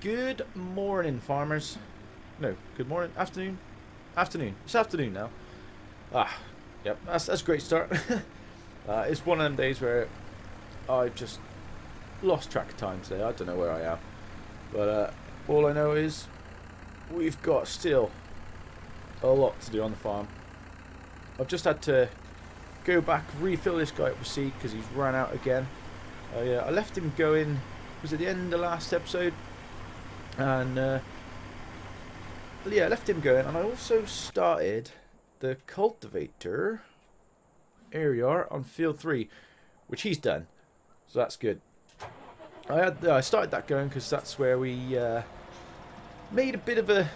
Good morning, farmers. No, good morning, afternoon. Afternoon. It's afternoon now. Yep, that's a great start. It's one of them days where I've just lost track of time today. I don't know where I am. But all I know is we've got still a lot to do on the farm. I've just had to go back, refill this guy up with seed because he's run out again. I left him going, was it the end of the last episode? And yeah, I left him going, and I also started the cultivator. Here we are on field 3, which he's done, so that's good. I started that going because that's where we made a bit of a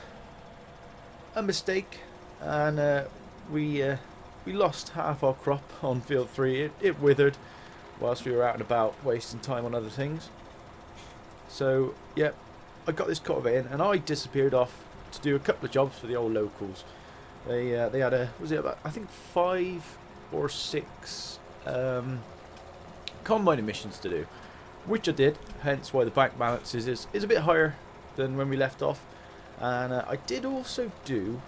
mistake, and we lost half our crop on field 3. It withered whilst we were out and about wasting time on other things. So yeah, I got this cultivator in, and I disappeared off to do a couple of jobs for the old locals. They had about I think 5 or 6 combine missions to do, which I did. Hence why the bank balance is a bit higher than when we left off. And I did also do,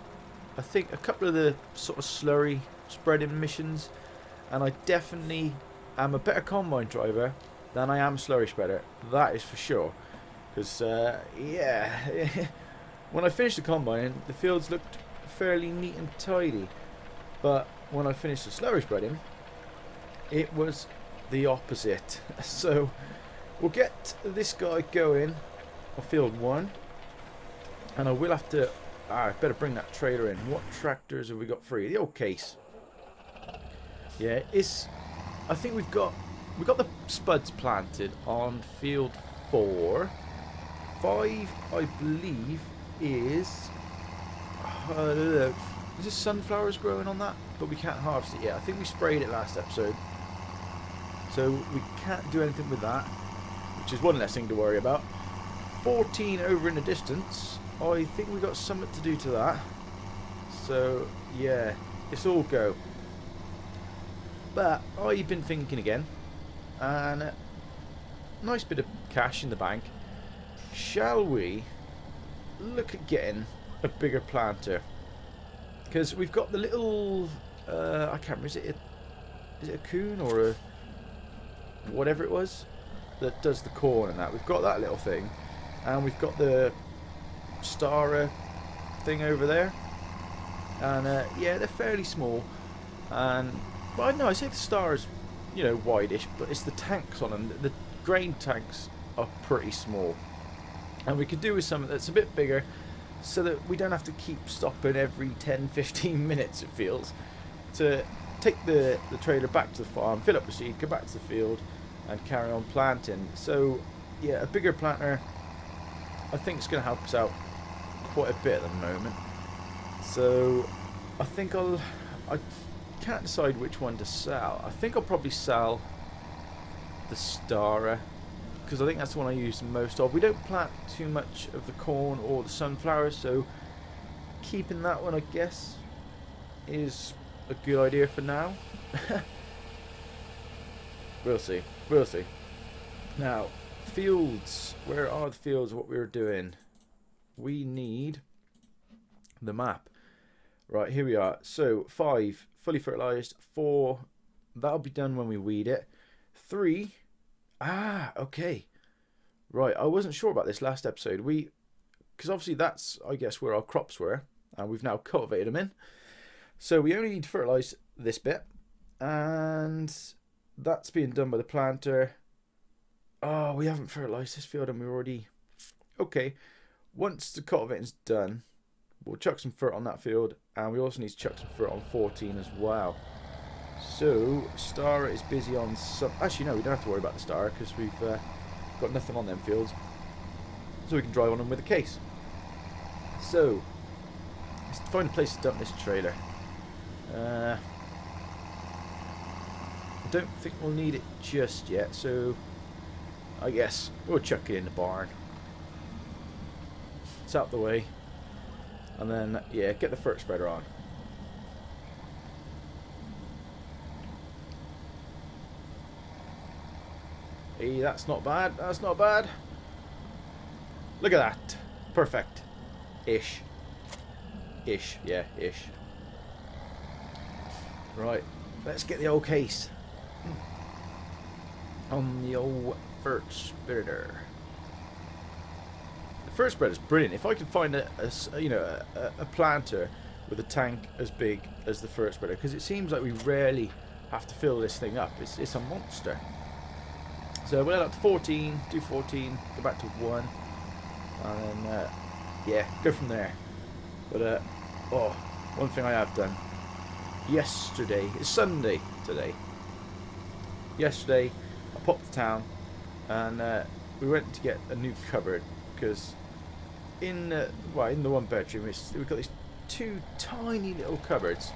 I think, a couple of the sort of slurry spreading missions, and I definitely am a better combine driver than I am slurry spreader. That is for sure. Because yeah, when I finished the combine, the fields looked fairly neat and tidy, but when I finished the slurry spreading, it was the opposite. So we'll get this guy going on field 1, and I will have to I better bring that trailer in. What tractors have we got free? The old case. Yeah, I think we've got the spuds planted on field 4. 5, I believe, is I don't know. Is this sunflowers growing on that? But we can't harvest it yet. I think we sprayed it last episode, so we can't do anything with that, which is one less thing to worry about. 14 over in the distance. I think we got something to do to that. So yeah, it's all go. But I've been thinking again, and nice bit of cash in the bank. Shall we look at getting a bigger planter? Because we've got the little I can't remember, is it a coon or a whatever it was that does the corn and that. We've got that little thing, and we've got the star thing over there, and yeah, they're fairly small. And well, I don't know, I say the star is, you know, wide-ish, but it's the tanks on them. The grain tanks are pretty small, and we could do with something that's a bit bigger, so that we don't have to keep stopping every 10-15 minutes, it feels, to take the trailer back to the farm, fill up the seed, go back to the field, and carry on planting. So yeah, a bigger planter I think it's going to help us out quite a bit at the moment. So I think I can't decide which one to sell. I think I'll probably sell the Stara, because I think that's the one I use most of. We don't plant too much of the corn or the sunflowers, so keeping that one, I guess, is a good idea for now. We'll see. We'll see. Now, fields. Where are the fields? What we were doing? We need the map. Right, here we are. So 5 fully fertilized. 4, that'll be done when we weed it. 3, okay. Right, I wasn't sure about this last episode. Because obviously that's, I guess, where our crops were, and we've now cultivated them in. So we only need to fertilize this bit, and that's being done by the planter. Oh, we haven't fertilized this field, and we're already... Okay, once the cultivating's done, we'll chuck some fert on that field, and we also need to chuck some fert on 14 as well. So, Star is busy on some... Actually, no, we don't have to worry about the Star, because we've got nothing on them fields. So we can drive on them with a case. So, let's find a place to dump this trailer. I don't think we'll need it just yet, so I guess we'll chuck it in the barn. It's out the way. And then, yeah, get the fert spreader on. Hey, that's not bad. That's not bad. Look at that. Perfect. Ish. Ish. Yeah, ish. Right. Let's get the old case. On the old first spreader. The first spreader is brilliant. If I could find a planter with a tank as big as the first spreader, because it seems like we rarely have to fill this thing up. It's a monster. So we'll head up to 14, do 14, go back to 1, and then yeah, go from there. But oh, one thing I have done yesterday, it's Sunday today. Yesterday I popped to town and we went to get a new cupboard, because in the one bedroom we've got these 2 tiny little cupboards,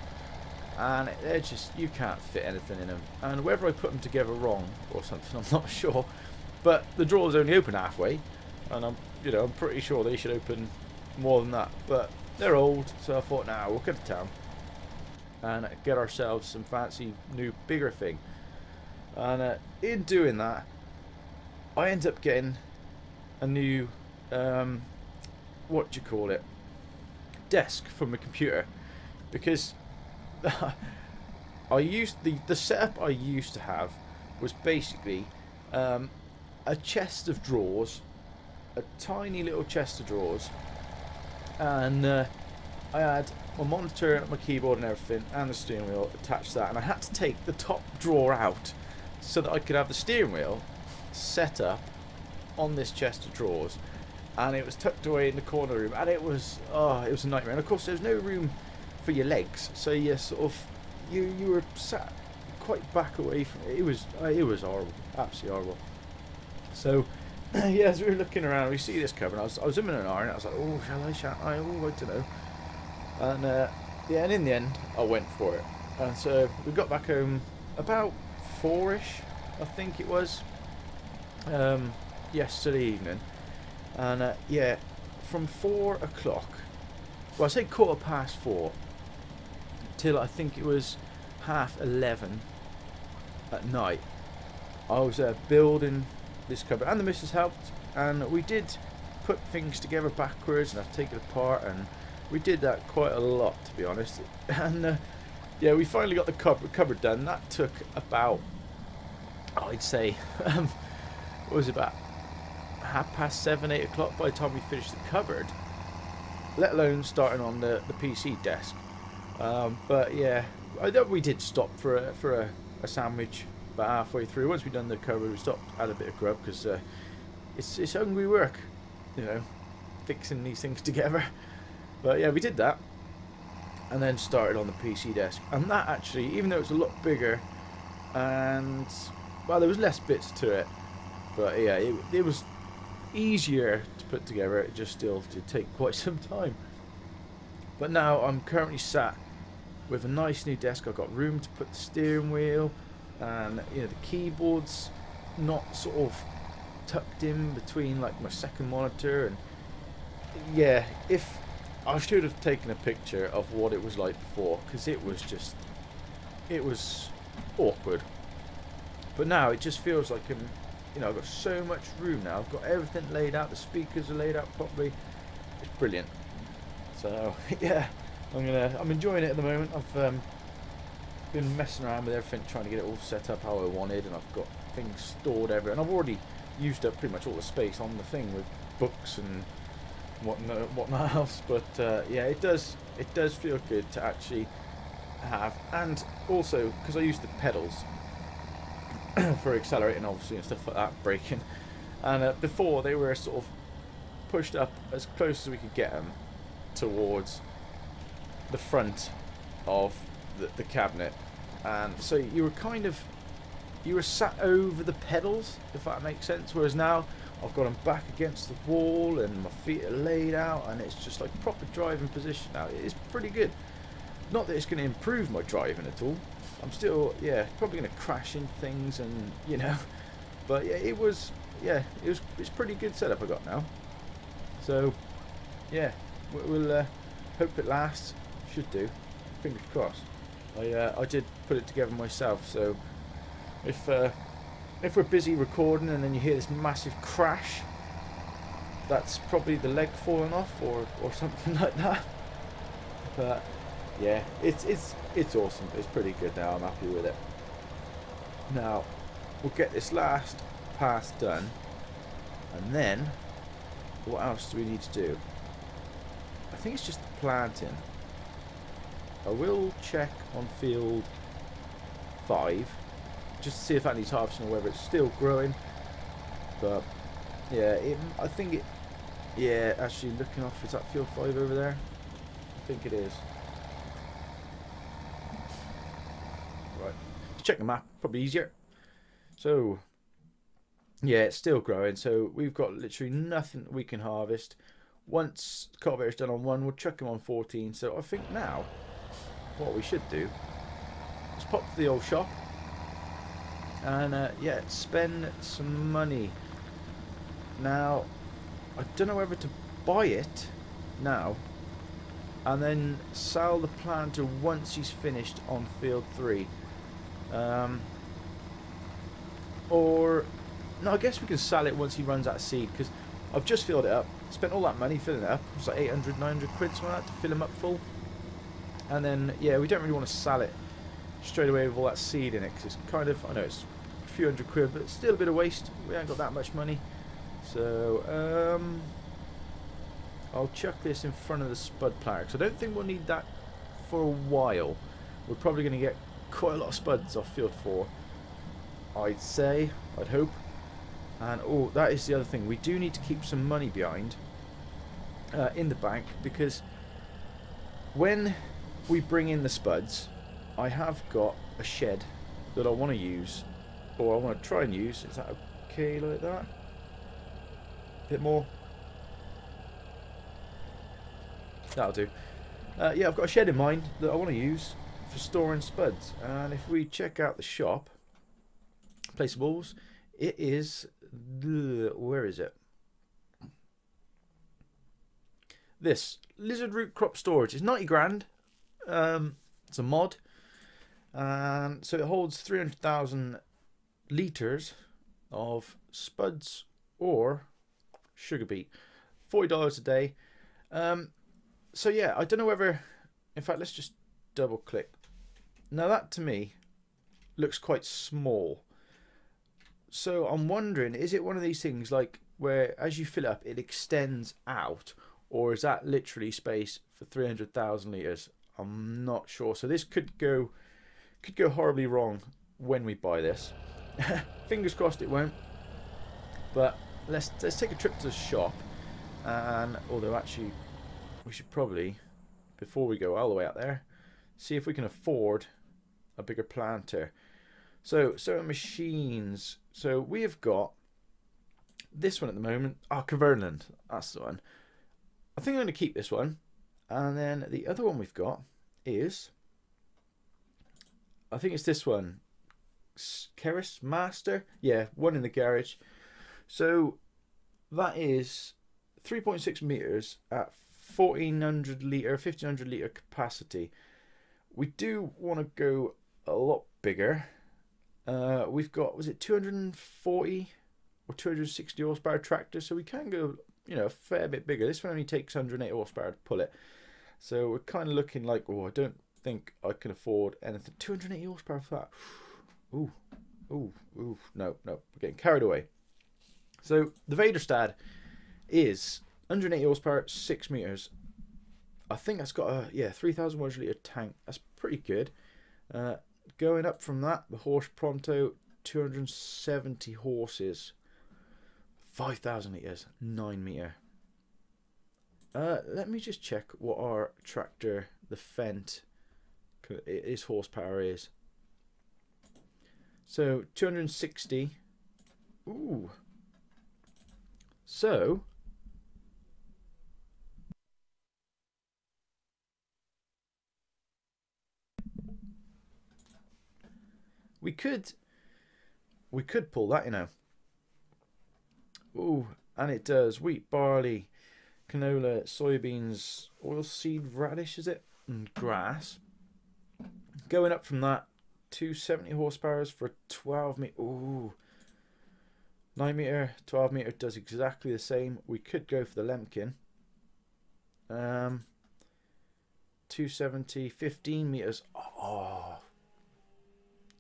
and they're just, you can't fit anything in them, and whether I put them together wrong or something, I'm not sure, but the drawers only open halfway, and I'm pretty sure they should open more than that, but they're old, so I thought, nah, we'll go to town and get ourselves some fancy new bigger thing. And in doing that, I end up getting a new what do you call it, desk from the computer, because I used the setup I used to have was basically a chest of drawers, a tiny little chest of drawers, and I had my monitor and my keyboard and everything and the steering wheel attached to that, and I had to take the top drawer out so that I could have the steering wheel set up on this chest of drawers, and it was tucked away in the corner room, and it was a nightmare. And of course there's no room for your legs, so you sort of you were sat quite back away from it. It was horrible, absolutely horrible. So yeah, as we were looking around, we see this cupboard. I was umming and ahhing. I was like, oh, shan't I? Oh, I don't know. And yeah, and in the end, I went for it. And so we got back home about 4ish, I think it was, yesterday evening. And yeah, from 4 o'clock, well, I say 4:15, till I think it was 11:30 at night, I was building this cupboard, and the missus helped, and we did put things together backwards, and I've taken it apart, and we did that quite a lot, to be honest. And yeah, we finally got the cupboard done. That took about, I'd say, what was it, about 7:30, 8 o'clock by the time we finished the cupboard, let alone starting on the PC desk. But yeah, we did stop for a sandwich about halfway through. Once we'd done the cupboard, we stopped, had a bit of grub, because it's hungry work, fixing these things together. But yeah, we did that, and then started on the PC desk. And that actually, even though it's a lot bigger, and well, there was less bits to it, but yeah, it was easier to put together. It just still did take quite some time. But now I'm currently sat with a nice new desk. I've got room to put the steering wheel, and the keyboard's not sort of tucked in between like my second monitor. And yeah, if I should have taken a picture of what it was like before, because it was awkward. But now it just feels like I've got so much room now. I've got everything laid out. The speakers are laid out properly. It's brilliant. So yeah, I'm enjoying it at the moment. I've been messing around with everything, trying to get it all set up how I wanted, and I've got things stored everywhere. And I've already used up pretty much all the space on the thing with books and whatnot else. But yeah, it does feel good to actually have, and also because I use the pedals for accelerating, obviously, and stuff like that, braking. And before, they were sort of pushed up as close as we could get them towards the front of the cabinet, and so you were sat over the pedals, if that makes sense. Whereas now I've got them back against the wall, and my feet are laid out, and it's just like proper driving position now. It is pretty good. Not that it's going to improve my driving at all. I'm still, yeah, probably going to crash into things, and but yeah, it's pretty good setup I got now. So yeah, we'll hope it lasts. Should do. Fingers crossed. I did put it together myself, so if we're busy recording and then you hear this massive crash, that's probably the leg falling off or something like that. But yeah, it's awesome. It's pretty good now. I'm happy with it. Now we'll get this last pass done, and then what else do we need to do? I think it's just the planting. I will check on field 5 just to see if that needs harvesting or whether it's still growing. But yeah, I think it. Yeah, actually looking off, is that field 5 over there? I think it is. Right, let's check the map, probably easier. So yeah, it's still growing, so we've got literally nothing we can harvest. Once the cultivator's done on 1, we'll chuck him on 14. So I think now what we should do is pop to the old shop and yeah, spend some money. Now I don't know whether to buy it now and then sell the planter once he's finished on field 3, or no, I guess we can sell it once he runs out of seed, because I've just filled it up, spent all that money filling it up. It was like 800, 900 quid something like that to fill him up full. And then yeah, we don't really want to sell it straight away with all that seed in it, because it's kind of, I know it's a few hundred quid, but it's still a bit of waste. We haven't got that much money. So I'll chuck this in front of the spud planter, because I don't think we'll need that for a while. We're probably going to get quite a lot of spuds off field 4, I'd say, I'd hope. And oh, that is the other thing, we do need to keep some money behind in the bank, because when we bring in the spuds, I have got a shed that I want to use, or I want to try and use. Is that okay like that? A bit more? That'll do. Yeah, I've got a shed in mind that I want to use for storing spuds. And if we check out the shop, placeables, it is, where is it? This lizard root crop storage is 90 grand. It's a mod, and so it holds 300,000 litres of spuds or sugar beet, $40 a day. So yeah, I don't know whether, in fact, let's just double click. Now that to me looks quite small, so I'm wondering, is it one of these things like where as you fill it up it extends out, or is that literally space for 300,000 litres? I'm not sure. So this could go horribly wrong when we buy this. Fingers crossed it won't. But let's take a trip to the shop, and although actually we should probably, before we go all the way out there, see if we can afford a bigger planter. So certain machines. So we have got this one at the moment. Caverland, that's the one. I think I'm going to keep this one. And then the other one we've got is, I think it's this one, Keris Master. Yeah, one in the garage. So that is 3.6 meters at 1500 litre capacity. We do want to go a lot bigger. We've got, was it 240 or 260 horsepower tractor, so we can go, you know, a fair bit bigger. This one only takes 180 horsepower to pull it, so we're kind of looking like, oh, I don't think I can afford anything. 280 horsepower for that. Ooh, no, we're getting carried away. So the Vaderstad is 180 horsepower, 6 meters. I think that's got a 3,100 litre tank. That's pretty good. Going up from that, the Horse Pronto, 270 horses, 5,000 litres, 9 metre. Let me just check what our tractor, the Fendt, its horsepower is. So 260. Ooh. So we could pull that, you know. Ooh, and it does wheat, barley, canola, soybeans, oilseed radish, is it? And grass. Going up from that, 270 horsepower for 12 meter. Ooh. 9 meter, 12 meter does exactly the same. We could go for the Lemkin. 270, 15 meters. Oh,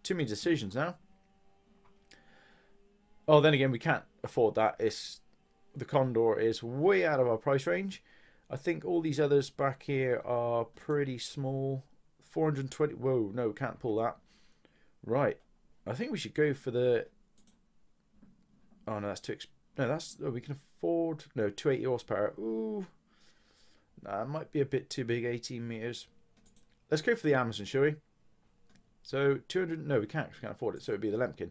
too many decisions now. Oh, then again, we can't afford that. The Condor is way out of our price range. I think all these others back here are pretty small. 420. Whoa, no, we can't pull that. Right. I think we should go for the... Oh, no, that's too... No, that's... Oh, we can afford... No, 280 horsepower. Ooh. Nah, it might be a bit too big, 18 meters. Let's go for the Amazon, shall we? So, 200... No, we can't afford it, so it would be the Lemkin.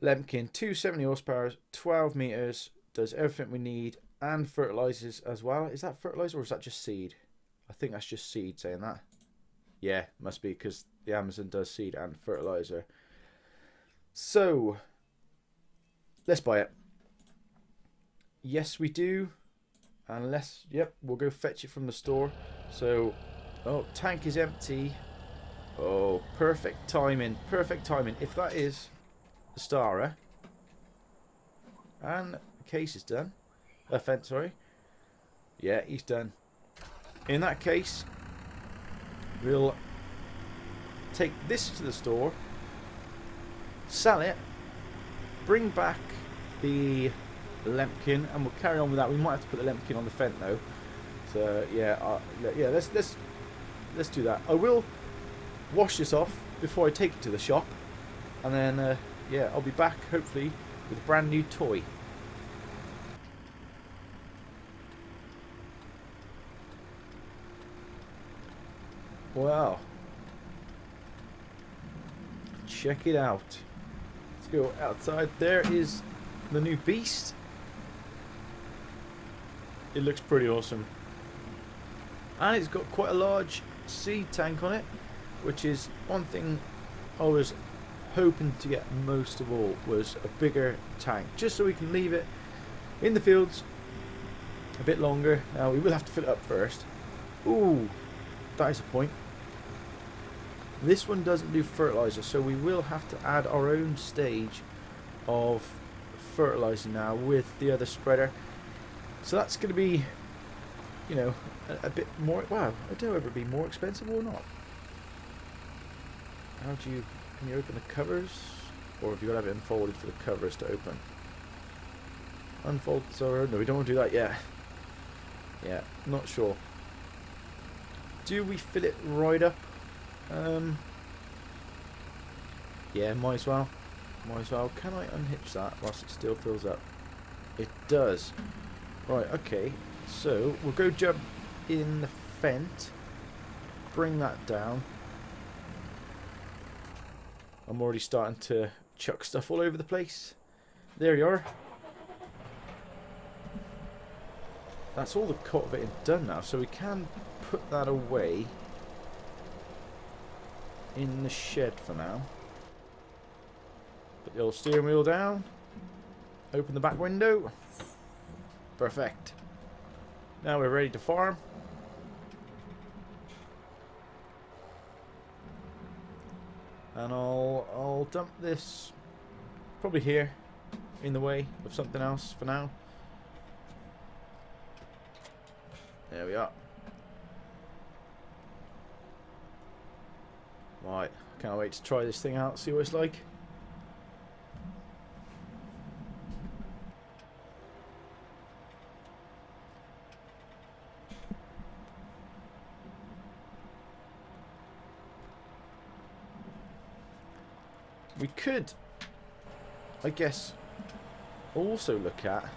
Lemkin, 270 horsepower, 12 meters, does everything we need, and fertilizes as well. Is that fertilizer or is that just seed? I think that's just seed saying that. Yeah, must be, because the Amazon does seed and fertilizer. So, let's buy it. Yes, we do. Unless, yep, we'll go fetch it from the store. So, oh, tank is empty. Oh, perfect timing. Perfect timing. If that is the Stara. And the case is done. Fence, sorry. Yeah, he's done. In that case, we'll take this to the store, sell it, bring back the Lemkin, and we'll carry on with that. We might have to put the Lemkin on the Fent though. So yeah, yeah. Let's do that. I will wash this off before I take it to the shop, and then yeah, I'll be back hopefully with a brand new toy. Wow. Check it out. Let's go outside. There is the new beast. It looks pretty awesome. And it's got quite a large seed tank on it, which is one thing I was hoping to get most of all, was a bigger tank, just so we can leave it in the fields a bit longer. Now we will have to fill it up first. Ooh, that is a point. This one doesn't do fertilizer, so we will have to add our own stage of fertilizer now with the other spreader. So that's going to be, you know, a bit more. Wow, I don't know if it'd be more expensive or not. How do you? Can you open the covers, or have you got to have it unfolded for the covers to open? Unfold. So no, we don't want to do that yet. Yeah, not sure. Do we fill it right up? Yeah, might as well. Might as well. Can I unhitch that whilst it still fills up? It does. Right, okay. So, we'll go jump in the Fent. Bring that down. I'm already starting to chuck stuff all over the place. There you are. That's all the cultivating done now, so we can put that away in the shed for now. Put the old steering wheel down. Open the back window. Perfect. Now we're ready to farm. And I'll dump this probably here in the way of something else for now. There we are. Right, can't wait to try this thing out, see what it's like. We could, I guess, also look at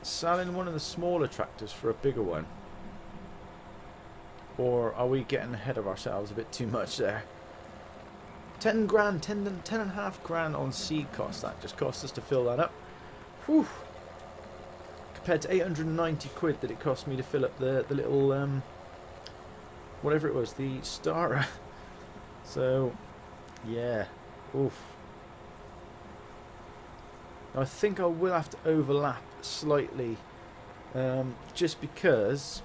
selling one of the smaller tractors for a bigger one. Or are we getting ahead of ourselves a bit too much there? 10 grand, 10 and a half grand on seed cost. That just cost us to fill that up. Whew. Compared to 890 quid that it cost me to fill up the little, whatever it was, the Stara. So, yeah. Oof. Now, I think I will have to overlap slightly. Just because...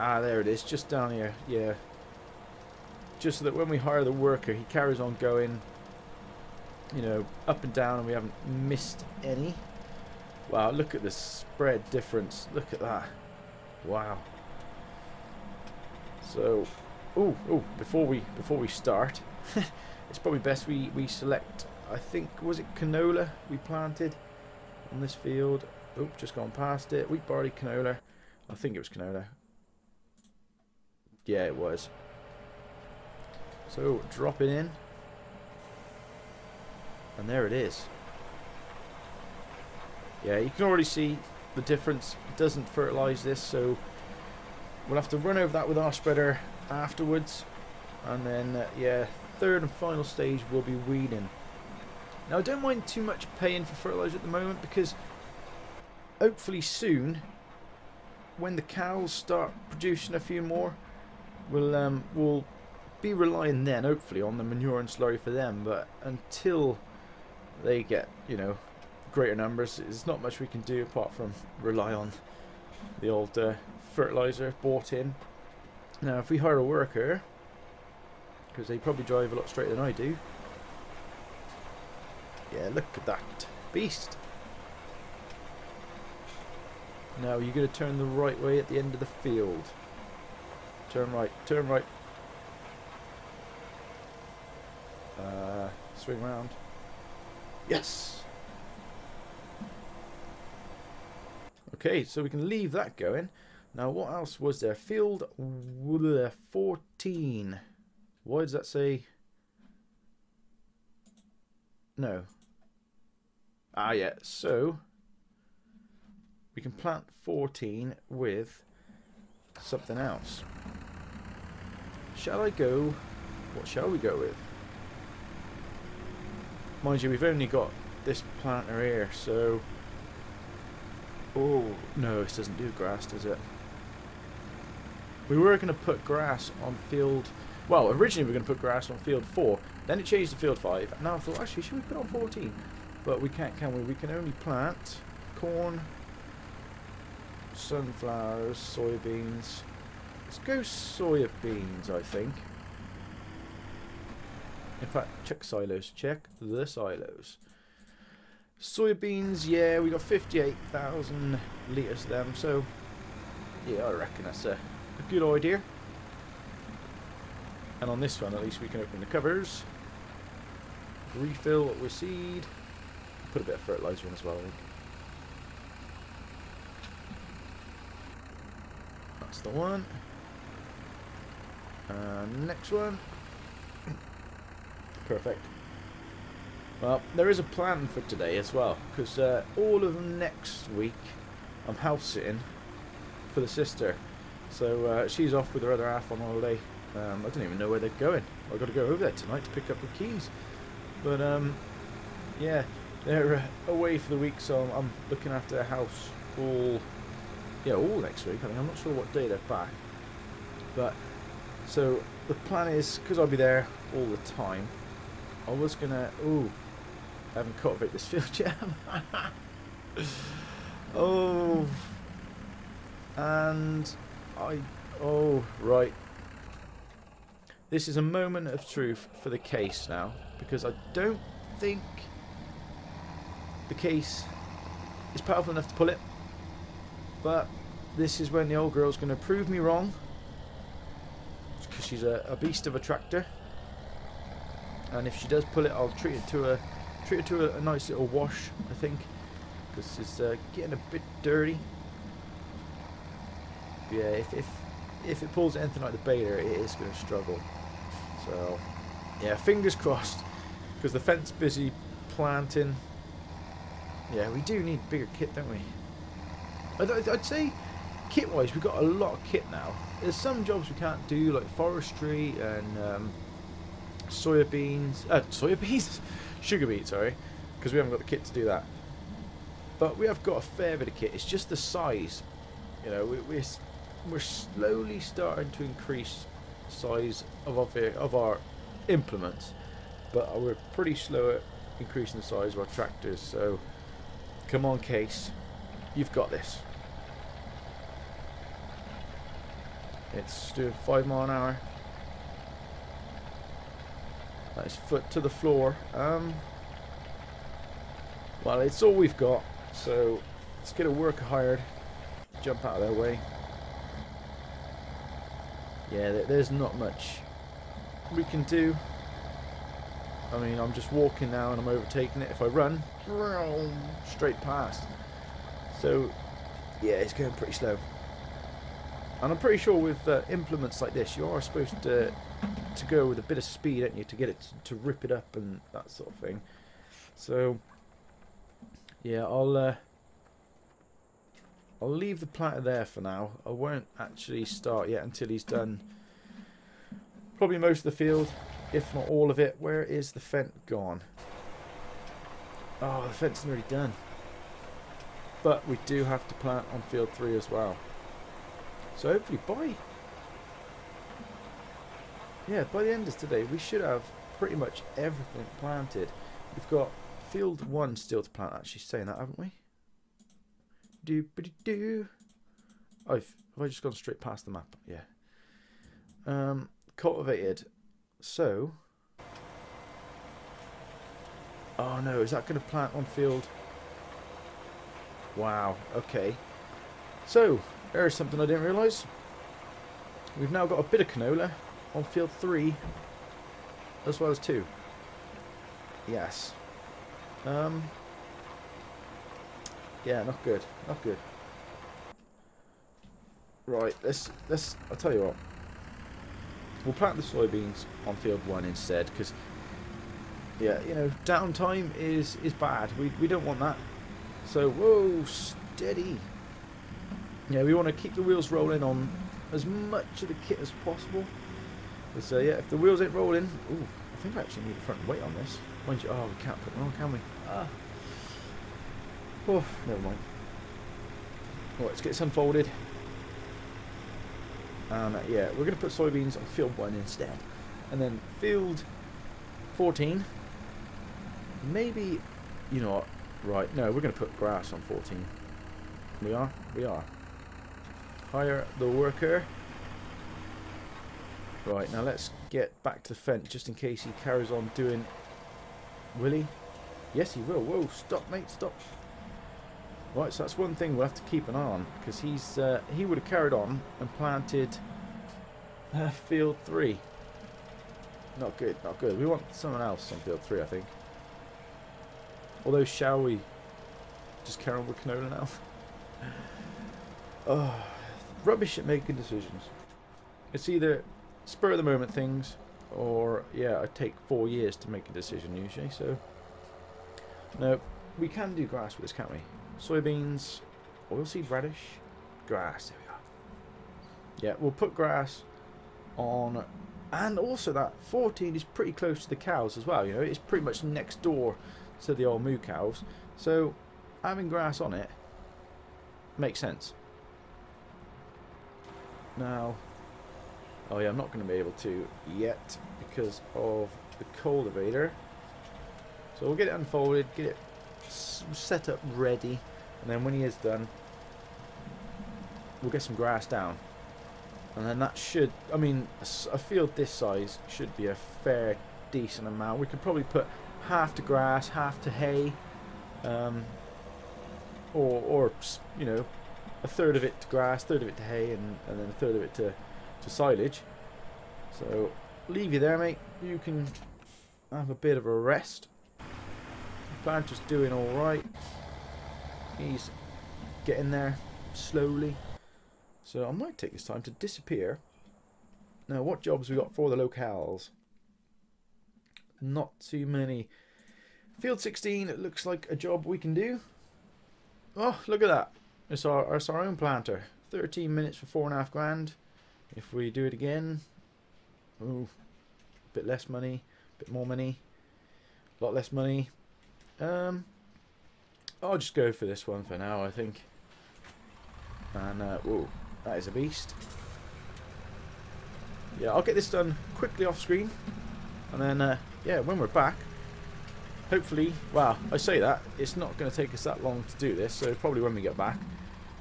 Ah, there it is, just down here, yeah. Just so that when we hire the worker, he carries on going you know, up and down, and we haven't missed any. Wow, look at the spread difference. Look at that. Wow. So, before we start, it's probably best we select. I think, was it canola we planted on this field? Oh, just gone past it. Wheat, barley, canola. I think it was canola. Yeah, it was. So drop it in, and there it is. Yeah, you can already see the difference. It doesn't fertilise this, so we'll have to run over that with our spreader afterwards. And then, yeah, third and final stage will be weeding. Now, I don't mind too much paying for fertiliser at the moment, because hopefully soon, when the cows start producing a few more, we'll be relying then, hopefully, on the manure and slurry for them. But until they get, you know, greater numbers, there's not much we can do apart from rely on the old fertiliser bought in. Now, if we hire a worker, because they probably drive a lot straighter than I do. Yeah, look at that beast. Now you're going to turn the right way at the end of the field. Turn right, turn right. Swing round. Yes! Okay, so we can leave that going. Now what else was there? Field 14. Why does that say? No. Ah, yeah. So we can plant 14 with something else. Shall I go? What shall we go with? Mind you, we've only got this planter here, so. Oh no, this doesn't do grass, does it? We were going to put grass on field. Well, originally we were going to put grass on field 4, then it changed to field 5. And now I thought, actually, should we put on 14? But we can't, can we? We can only plant corn, sunflowers, soybeans. Let's go soybeans, I think. In fact, check silos. Check the silos. Soybeans, yeah, we got 58,000 litres of them. So, yeah, I reckon that's a good idea. And on this one, at least we can open the covers, refill with seed, put a bit of fertiliser in as well, I think. That's the one. Next one. Perfect. Well, there is a plan for today as well, because all of next week I'm house sitting for the sister. So she's off with her other half on holiday. I don't even know where they're going. I've got to go over there tonight to pick up the keys. But yeah, they're away for the week, so I'm looking after their house all next week. I mean, I'm not sure what day they're back. But so the plan is, because I'll be there all the time, I was gonna. Ooh, I haven't cultivated this field yet. Oh, and right. This is a moment of truth for the case now, because I don't think the case is powerful enough to pull it. But this is when the old girl's going to prove me wrong, because she's a beast of a tractor. And if she does pull it, I'll treat it to a nice little wash, I think, because it's getting a bit dirty. But yeah, if it pulls anything like the baler, it is going to struggle. So yeah, fingers crossed, because the fence busy planting. Yeah, we do need bigger kit, don't we? I'd say kit-wise, we've got a lot of kit now. There's some jobs we can't do, like forestry and soybeans, sugar beets, sorry, because we haven't got the kit to do that. But we have got a fair bit of kit. It's just the size. You know, we're slowly starting to increase the size of our implements, but we're pretty slow at increasing the size of our tractors. So come on, Case, you've got this. It's doing 5 miles an hour. Nice foot to the floor. Well, it's all we've got, so let's get a worker hired. Jump out of their way. Yeah, there's not much we can do. I mean, I'm just walking now and I'm overtaking it. If I run, straight past. So, yeah, it's going pretty slow. And I'm pretty sure with implements like this, you are supposed to go with a bit of speed, aren't you, to get it to rip it up and that sort of thing. So, yeah, I'll leave the planter there for now. I won't actually start yet until he's done probably most of the field, if not all of it. Where is the fence gone? Oh, the fence is nearly done. But we do have to plant on field 3 as well. So hopefully by the end of today we should have pretty much everything planted. We've got field 1 still to plant, actually saying that, haven't we? Oh, have I just gone straight past the map? Yeah. Cultivated. So, oh no, is that going to plant on field? Wow, okay. So, there's something I didn't realise. We've now got a bit of canola on field 3 as well as 2. Yes. Yeah, not good. Not good. Right, let's I'll tell you what. We'll plant the soybeans on field 1 instead, because yeah, you know, downtime is bad. We don't want that. So, whoa, steady. Yeah, we want to keep the wheels rolling on as much of the kit as possible. Because yeah, if the wheels ain't rolling, ooh, I think I actually need a front weight on this. Mind you, oh, we can't put it on, can we? Ah. Oh, never mind. Right, let's get this unfolded. And yeah, we're going to put soybeans on field 1 instead. And then field 14. Maybe, you know what? Right, no, we're going to put grass on 14. We are? We are. Hire the worker. Right, now let's get back to the fence just in case he carries on doing... Will he? Yes, he will. Whoa, stop, mate, stop. Right, so that's one thing we'll have to keep an eye on, because he would have carried on and planted field 3. Not good, not good. We want someone else on field 3, I think. Although, shall we just carry on with canola now? Oh, rubbish at making decisions. It's either spur of the moment things, or yeah, I take 4 years to make a decision usually. So no, we can do grass with this, can't we? Soybeans, oilseed radish, grass. There we are. Yeah, we'll put grass on, and also that 14 is pretty close to the cows as well. You know, it's pretty much next door to the old moo cows, so having grass on it makes sense. Now, oh yeah, I'm not going to be able to yet because of the cultivator. So we'll get it unfolded, get it set up ready, and then when he is done, we'll get some grass down. And then that should, I mean, a field this size should be a fair, decent amount. We could probably put half to grass, half to hay, or you know, a third of it to grass, third of it to hay, and then a third of it to silage. So leave you there, mate. You can have a bit of a rest. The planter's doing all right. He's getting there slowly. So I might take this time to disappear. Now, what jobs we got for the locales? Not too many. Field 16, it looks like a job we can do. Oh, look at that. It's our own planter. 13 minutes for 4.5 grand. If we do it again, ooh, a bit less money, a bit more money, a lot less money. I'll just go for this one for now, I think. And whoa, that is a beast. Yeah, I'll get this done quickly off screen, and then yeah, when we're back, hopefully, well, I say that it's not going to take us that long to do this, so probably when we get back,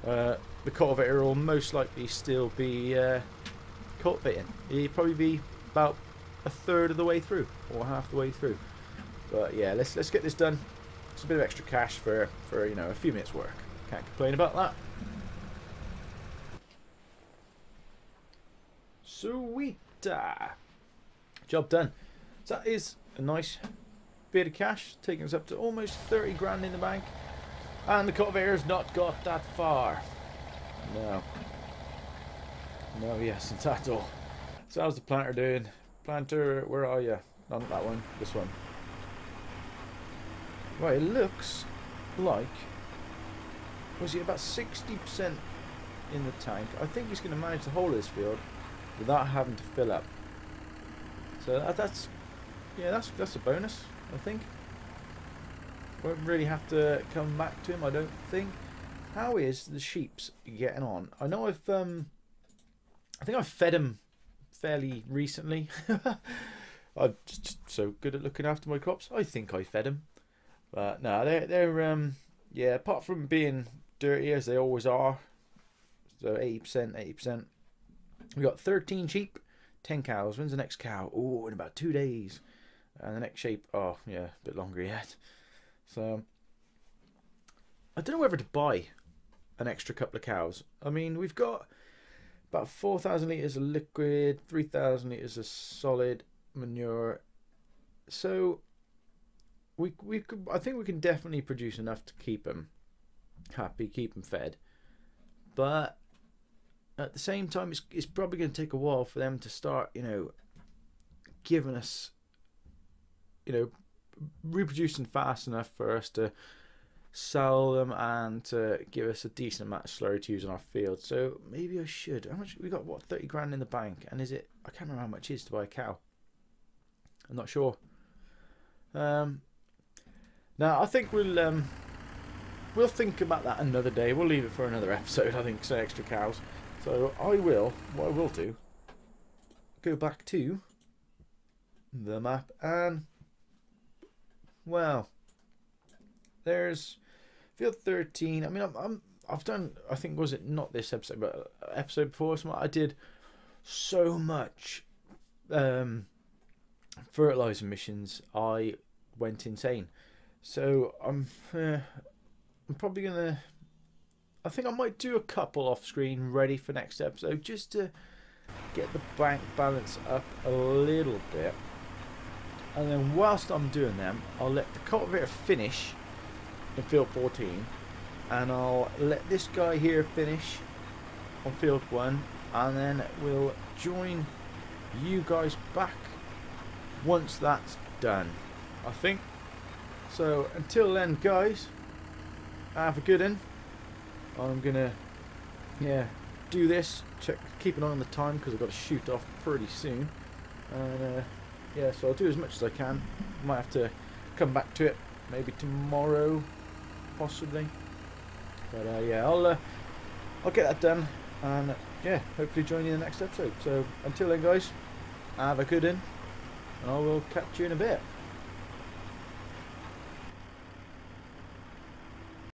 the cultivator will most likely still be cultivating. He'll probably be about a third of the way through, or half the way through. But yeah, let's get this done. It's a bit of extra cash for you know, a few minutes work. Can't complain about that. Sweet. Job done. So that is a nice bit of cash, taking us up to almost 30 grand in the bank. And the cultivator's not got that far. No. No, yes, it's at all. So how's the planter doing? Planter, where are you? Not that one, this one. Right, it looks like, was he about 60% in the tank? I think he's going to manage the whole of this field without having to fill up. So that's a bonus, I think. Won't really have to come back to him, I don't think. How is the sheep's getting on? I know I think I've fed him fairly recently. I'm just so good at looking after my crops. I think I fed him. But no, they're yeah, apart from being dirty as they always are. So 80%. We got 13 sheep, 10 cows. When's the next cow? Oh, in about 2 days. And the next sheep, oh yeah, a bit longer yet. So I don't know whether to buy an extra couple of cows. I mean, we've got about 4,000 litres of liquid, 3,000 litres of solid manure. So I think we can definitely produce enough to keep them happy, keep them fed. But at the same time, it's probably going to take a while for them to start, you know, giving us, you know, reproducing fast enough for us to sell them and to give us a decent amount of slurry to use in our field. So maybe I should. How much we got? What, 30 grand in the bank? And is it? I can't remember how much it is to buy a cow. I'm not sure. Now I think we'll think about that another day. We'll leave it for another episode. I think some extra cows. So what I will do, go back to the map and, well, there's field 13. I mean, I've done, I think, was it not this episode, but episode before, I did so much fertilizer missions, I went insane. So I'm probably gonna, I think I might do a couple off screen ready for next episode, just to get the bank balance up a little bit. And then whilst I'm doing them, I'll let the cultivator finish in field 14, and I'll let this guy here finish on field 1, and then we'll join you guys back once that's done, I think. So until then, guys, have a good one. I'm gonna, yeah, do this, keep an eye on the time because I've got to shoot off pretty soon, and yeah, so I'll do as much as I can. Might have to come back to it maybe tomorrow, possibly. But yeah, I'll get that done, and yeah, hopefully join you in the next episode. So until then, guys, have a good one, and I will catch you in a bit.